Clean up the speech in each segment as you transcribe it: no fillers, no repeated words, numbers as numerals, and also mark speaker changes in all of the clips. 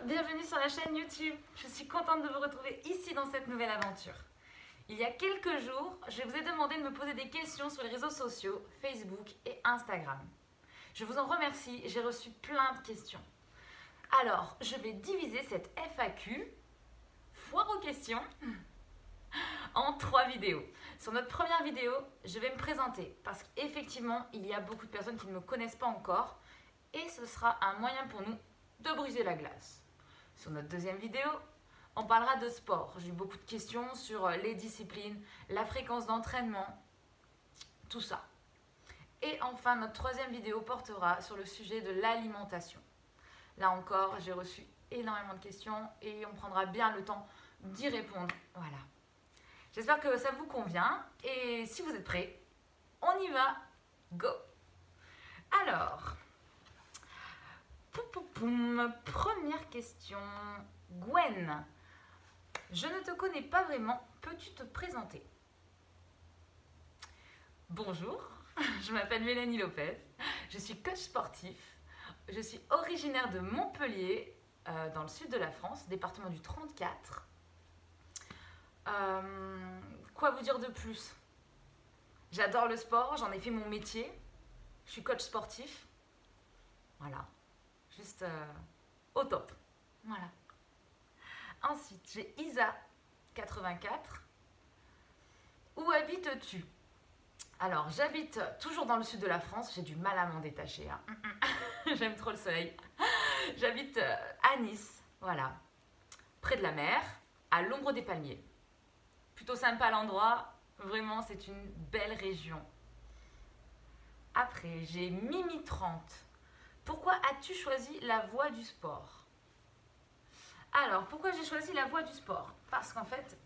Speaker 1: bienvenue sur la chaîne YouTube. Je suis contente de vous retrouver ici dans cette nouvelle aventure. Il y a quelques jours, je vous ai demandé de me poser des questions sur les réseaux sociaux, Facebook et Instagram. Je vous en remercie, j'ai reçu plein de questions. Alors, je vais diviser cette FAQ, foire aux questions, en 3 vidéos. Sur notre première vidéo, je vais me présenter parce qu'effectivement, il y a beaucoup de personnes qui ne me connaissent pas encore et ce sera un moyen pour nous de briser la glace. Sur notre deuxième vidéo, on parlera de sport. J'ai eu beaucoup de questions sur les disciplines, la fréquence d'entraînement, tout ça. Et enfin, notre troisième vidéo portera sur le sujet de l'alimentation. Là encore, j'ai reçu énormément de questions et on prendra bien le temps d'y répondre. Voilà. J'espère que ça vous convient et si vous êtes prêts, on y va. Go! Alors, première question. Gwen, je ne te connais pas vraiment. Peux-tu te présenter? Bonjour, je m'appelle Mélanie Lopez. Je suis coach sportif. Je suis originaire de Montpellier, dans le sud de la France, département du 34. Quoi vous dire de plus? J'adore le sport, j'en ai fait mon métier. Je suis coach sportif. Voilà, juste au top. Voilà. Ensuite, j'ai Isa, 84. Où habites-tu? Alors, j'habite toujours dans le sud de la France. J'ai du mal à m'en détacher. Hein. J'aime trop le soleil. J'habite à Nice, voilà. Près de la mer, à l'ombre des palmiers. Plutôt sympa l'endroit. Vraiment, c'est une belle région. Après, j'ai Mimi 30. Pourquoi as-tu choisi la voie du sport? Alors, pourquoi j'ai choisi la voie du sport? Parce qu'en fait,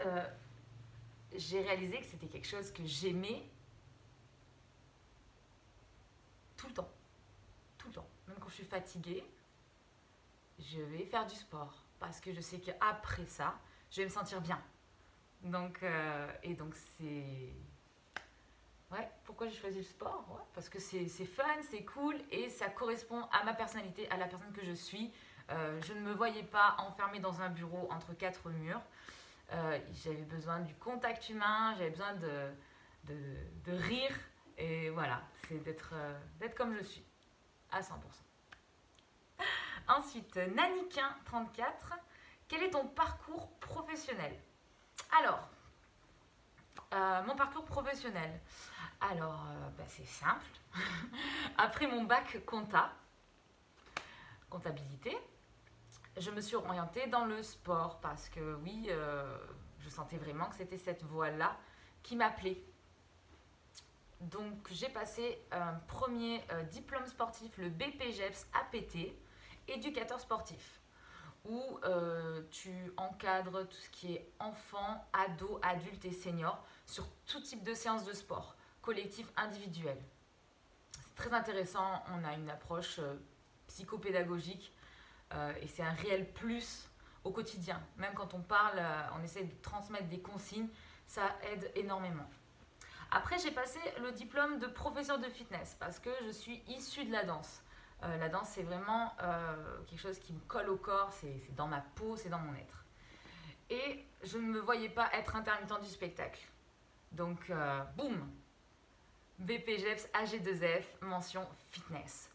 Speaker 1: j'ai réalisé que c'était quelque chose que j'aimais tout le temps. Tout le temps. Même quand je suis fatiguée, je vais faire du sport. Parce que je sais qu'après ça, je vais me sentir bien. Donc, c'est... Ouais, pourquoi j'ai choisi le sport? Ouais, parce que c'est fun, c'est cool et ça correspond à ma personnalité, à la personne que je suis. Je ne me voyais pas enfermée dans un bureau entre 4 murs. J'avais besoin du contact humain, j'avais besoin de rire. Et voilà, c'est d'être comme je suis, à 100%. Ensuite, Naniquin, 34. Quel est ton parcours professionnel? Alors, mon parcours professionnel. Alors, c'est simple. Après mon bac comptabilité, je me suis orientée dans le sport parce que oui, je sentais vraiment que c'était cette voie-là qui m'appelait. Donc, j'ai passé un premier diplôme sportif, le BPGEPS APT, éducateur sportif, où tu encadres tout ce qui est enfants, ados, adultes et seniors sur tout type de séances de sport, collectif, individuel. C'est très intéressant, on a une approche psychopédagogique et c'est un réel plus au quotidien. Même quand on parle, on essaie de transmettre des consignes, ça aide énormément. Après, j'ai passé le diplôme de professeur de fitness parce que je suis issue de la danse. La danse, c'est vraiment quelque chose qui me colle au corps, c'est dans ma peau, c'est dans mon être. Et je ne me voyais pas être intermittent du spectacle. Donc, boum, BPGEPS AG2F, mention fitness.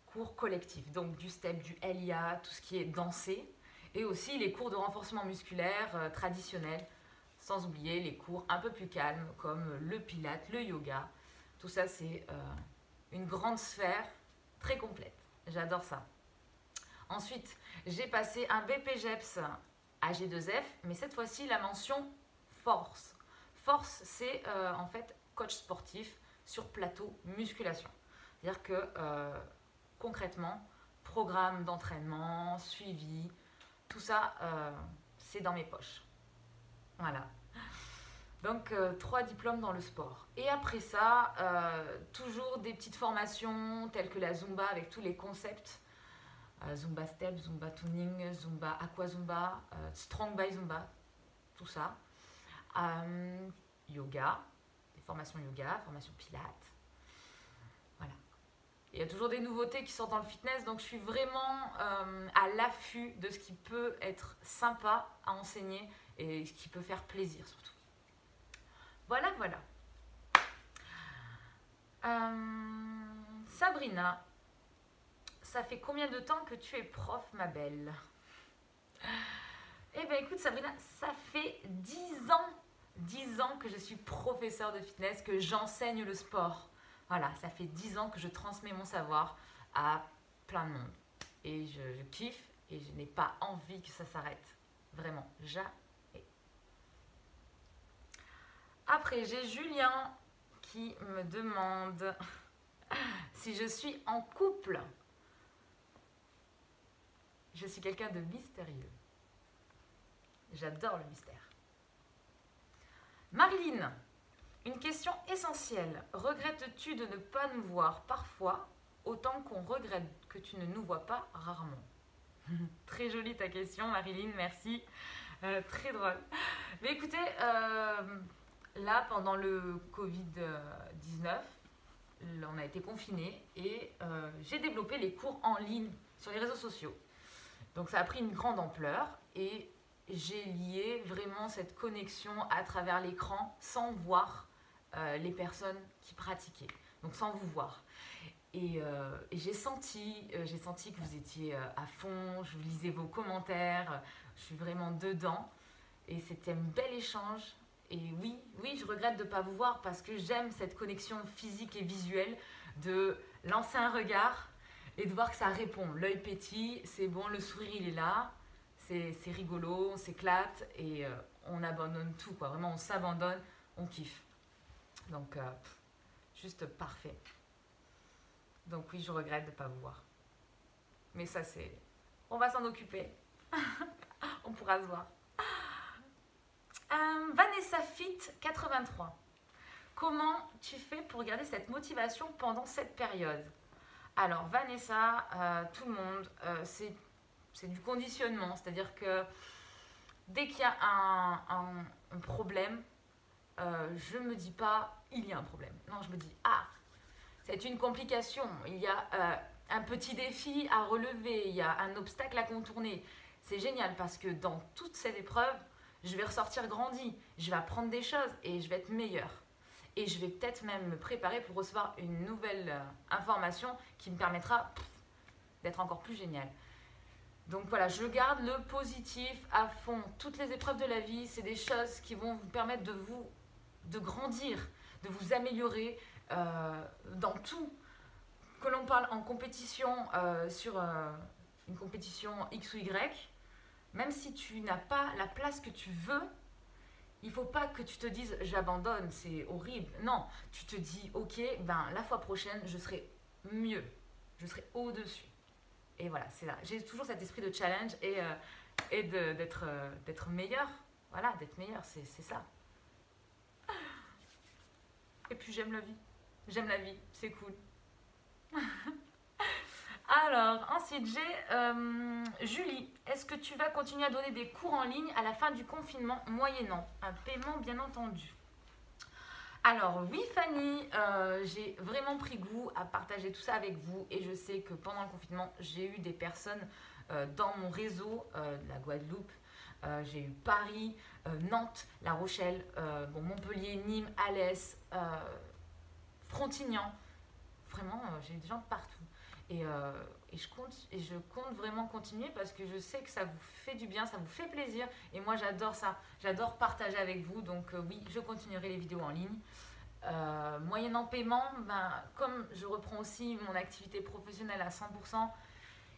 Speaker 1: Cours collectif, donc du step, du LIA, tout ce qui est dansé. Et aussi les cours de renforcement musculaire traditionnels, sans oublier les cours un peu plus calmes comme le pilate, le yoga. Tout ça, c'est une grande sphère très complète. J'adore ça. Ensuite, j'ai passé un BPGEPS AG2F, mais cette fois-ci, la mention force. Force, c'est en fait coach sportif sur plateau musculation. C'est-à-dire que concrètement, programme d'entraînement, suivi, tout ça, c'est dans mes poches. Voilà. Donc, 3 diplômes dans le sport. Et après ça, toujours des petites formations telles que la Zumba avec tous les concepts. Zumba Step, Zumba Tuning, Zumba Aqua Zumba, Strong by Zumba, tout ça. Yoga, des formations yoga, formations pilates. Voilà. Il y a toujours des nouveautés qui sortent dans le fitness, donc je suis vraiment à l'affût de ce qui peut être sympa à enseigner et ce qui peut faire plaisir surtout. Voilà, voilà. Sabrina, ça fait combien de temps que tu es prof, ma belle? Eh bien écoute Sabrina, ça fait 10 ans, 10 ans que je suis professeure de fitness, que j'enseigne le sport. Voilà, ça fait 10 ans que je transmets mon savoir à plein de monde. Et je kiffe et je n'ai pas envie que ça s'arrête. Vraiment, jamais. Après, j'ai Julien qui me demande si je suis en couple. Je suis quelqu'un de mystérieux. J'adore le mystère. Marilyn, une question essentielle. Regrettes-tu de ne pas nous voir parfois, autant qu'on regrette que tu ne nous vois pas rarement? Très jolie ta question, Marilyn, merci. Très drôle. Mais écoutez, là, pendant le Covid-19, on a été confinés et j'ai développé les cours en ligne sur les réseaux sociaux. Donc ça a pris une grande ampleur et j'ai lié vraiment cette connexion à travers l'écran sans voir les personnes qui pratiquaient, donc sans vous voir. Et j'ai senti que vous étiez à fond, je lisais vos commentaires, je suis vraiment dedans. Et c'était un bel échange. Et oui, je regrette de ne pas vous voir parce que j'aime cette connexion physique et visuelle de lancer un regard et de voir que ça répond. L'œil pétille, c'est bon, le sourire il est là, c'est rigolo, on s'éclate et on abandonne tout, quoi. Vraiment, on s'abandonne, on kiffe. Donc, juste parfait. Donc oui, je regrette de ne pas vous voir. Mais ça, c'est... On va s'en occuper. On pourra se voir. Vanessa Fit 83. Comment tu fais pour garder cette motivation pendant cette période? Alors Vanessa, tout le monde, c'est du conditionnement. C'est-à-dire que dès qu'il y a un problème, je ne me dis pas il y a un problème. Non, je me dis ah, c'est une complication. Il y a un petit défi à relever, il y a un obstacle à contourner. C'est génial parce que dans toute cette épreuve, je vais ressortir grandi, je vais apprendre des choses et je vais être meilleure. Et je vais peut-être même me préparer pour recevoir une nouvelle information qui me permettra d'être encore plus géniale. Donc voilà, je garde le positif à fond. Toutes les épreuves de la vie, c'est des choses qui vont vous permettre de grandir, de vous améliorer dans tout. Que l'on parle en compétition sur une compétition X ou Y, même si tu n'as pas la place que tu veux, il ne faut pas que tu te dises j'abandonne, c'est horrible. Non, tu te dis ok, ben, la fois prochaine, je serai mieux, je serai au-dessus. Et voilà, c'est là. J'ai toujours cet esprit de challenge et d'être meilleur. Voilà, d'être meilleur, c'est ça. Et puis j'aime la vie. J'aime la vie, c'est cool. Alors, ensuite, j'ai Julie. Est-ce que tu vas continuer à donner des cours en ligne à la fin du confinement, moyennant un paiement, bien entendu? Alors, oui, Fanny, j'ai vraiment pris goût à partager tout ça avec vous et je sais que pendant le confinement, j'ai eu des personnes dans mon réseau, de la Guadeloupe, j'ai eu Paris, Nantes, La Rochelle, Montpellier, Nîmes, Alès, Frontignan. Vraiment, j'ai des gens de partout. Et je compte vraiment continuer parce que je sais que ça vous fait du bien, ça vous fait plaisir. Et moi, j'adore ça. J'adore partager avec vous. Donc oui, je continuerai les vidéos en ligne. Moyennant paiement, comme je reprends aussi mon activité professionnelle à 100%,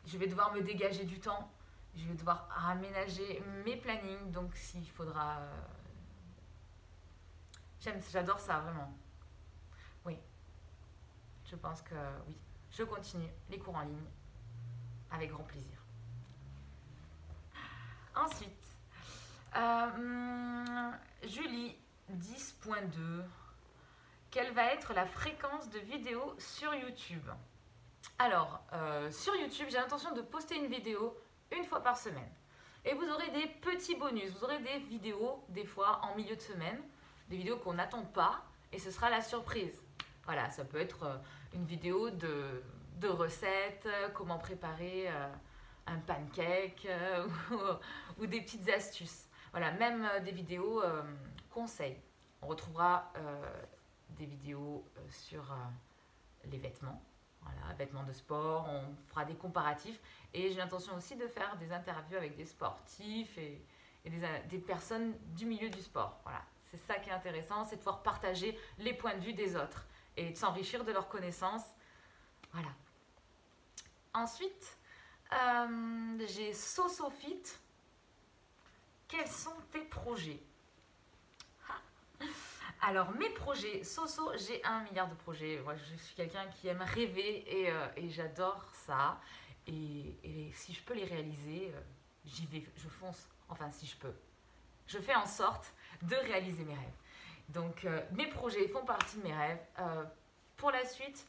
Speaker 1: je vais devoir me dégager du temps. Je vais devoir aménager mes plannings. Donc s'il faudra... J'adore ça, vraiment. Oui. Je pense que oui. Je continue les cours en ligne avec grand plaisir. Ensuite, Julie 10.2. Quelle va être la fréquence de vidéos sur YouTube? Alors, sur YouTube, j'ai l'intention de poster une vidéo une fois par semaine. Et vous aurez des petits bonus. Vous aurez des vidéos, des fois, en milieu de semaine. Des vidéos qu'on n'attend pas. Et ce sera la surprise. Voilà, ça peut être une vidéo de recettes, comment préparer un pancake ou des petites astuces. Voilà, même des vidéos conseils. On retrouvera des vidéos sur les vêtements, voilà, vêtements de sport, on fera des comparatifs et j'ai l'intention aussi de faire des interviews avec des sportifs et des personnes du milieu du sport. Voilà, c'est ça qui est intéressant, c'est de pouvoir partager les points de vue des autres et de s'enrichir de leurs connaissances. Voilà. Ensuite, j'ai SoSoFit. Quels sont tes projets? Alors, mes projets, j'ai 1 milliard de projets. Moi, je suis quelqu'un qui aime rêver et j'adore ça. Et si je peux les réaliser, j'y vais, je fonce. Enfin, si je peux. Je fais en sorte de réaliser mes rêves. Donc, mes projets font partie de mes rêves. Pour la suite,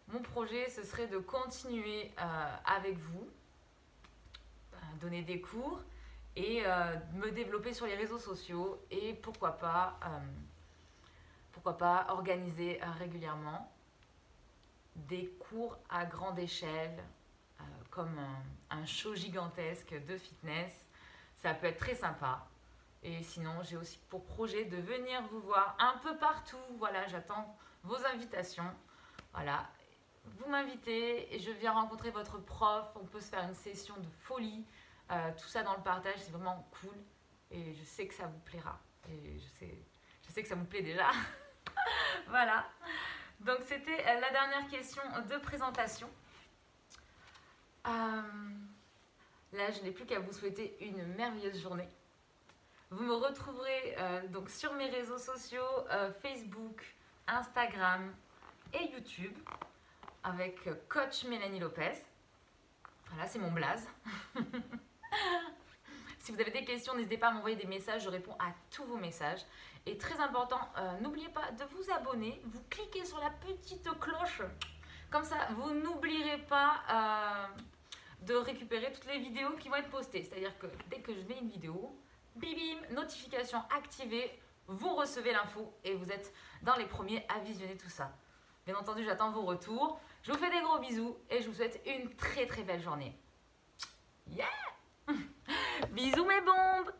Speaker 1: mon projet, ce serait de continuer avec vous, donner des cours et me développer sur les réseaux sociaux et pourquoi pas organiser régulièrement des cours à grande échelle comme un show gigantesque de fitness. Ça peut être très sympa. Et sinon, j'ai aussi pour projet de venir vous voir un peu partout. Voilà, j'attends vos invitations. Voilà, vous m'invitez et je viens rencontrer votre prof. On peut se faire une session de folie. Tout ça dans le partage, c'est vraiment cool. Et je sais que ça vous plaira. Et je sais que ça vous plaît déjà. Voilà. Donc, c'était la dernière question de présentation. Là, je n'ai plus qu'à vous souhaiter une merveilleuse journée. Vous me retrouverez donc sur mes réseaux sociaux, Facebook, Instagram et YouTube avec Coach Mélanie Lopez. Voilà, c'est mon blaze. Si vous avez des questions, n'hésitez pas à m'envoyer des messages, je réponds à tous vos messages. Et très important, n'oubliez pas de vous abonner, vous cliquez sur la petite cloche. Comme ça, vous n'oublierez pas de récupérer toutes les vidéos qui vont être postées. C'est-à-dire que dès que je mets une vidéo, bim bim, notification activée, vous recevez l'info et vous êtes dans les premiers à visionner tout ça. Bien entendu, j'attends vos retours. Je vous fais des gros bisous et je vous souhaite une très très belle journée. Yeah! Bisous mes bombes!